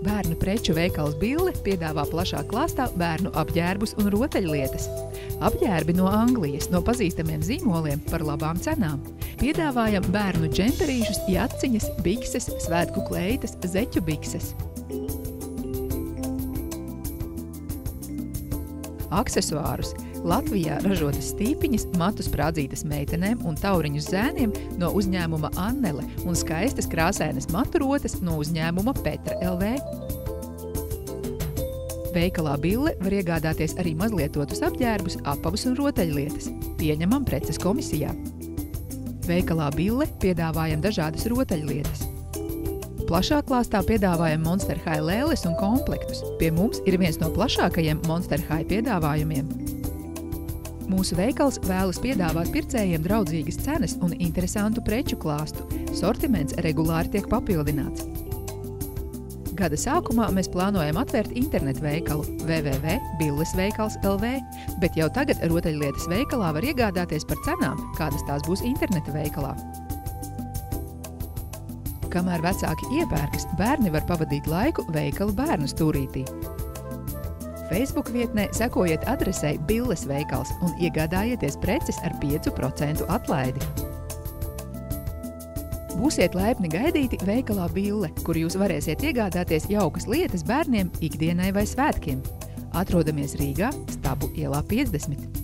Bērnu preču veikals Bille piedāvā plašā klāstā bērnu apģērbus un rotaļlietas. Apģērbi no Anglijas, no pazīstamiem zīmoliem par labām cenām. Piedāvājam bērnu džemperīšus, jaciņas, bikses, svētku kleitas, zeķu bikses. Aksesuārus. Latvijā ražotas stīpiņas, matus prādzītas meitenēm un tauriņus zēniem no uzņēmuma Annele un skaistas krāsainas maturotas no uzņēmuma Petra LV. Veikalā Bille var iegādāties arī mazlietotus apģērbus, apavus un rotaļlietas. Pieņemam preces komisijā. Veikalā Bille piedāvājam dažādas rotaļlietas. Plašā klāstā piedāvājam Monster High lēles un komplektus. Pie mums ir viens no plašākajiem Monster High piedāvājumiem. Mūsu veikals vēlas piedāvāt pircējiem draudzīgas cenas un interesantu preču klāstu. Sortiments regulāri tiek papildināts. Gada sākumā mēs plānojam atvērt internetu veikalu www.billesveikals.lv, bet jau tagad rotaļlietas veikalā var iegādāties par cenām, kādas tās būs interneta veikalā. Kamēr vecāki iepērkas, bērni var pavadīt laiku veikala bērnu stūrītī. Facebook vietnē sekojiet adresei Billes veikals un iegādājieties preces ar 5% atlaidi. Būsiet laipni gaidīti veikalā Bille, kur jūs varēsiet iegādāties jaukas lietas bērniem ikdienai vai svētkiem. Atrodamies Rīgā, Stabu ielā 50.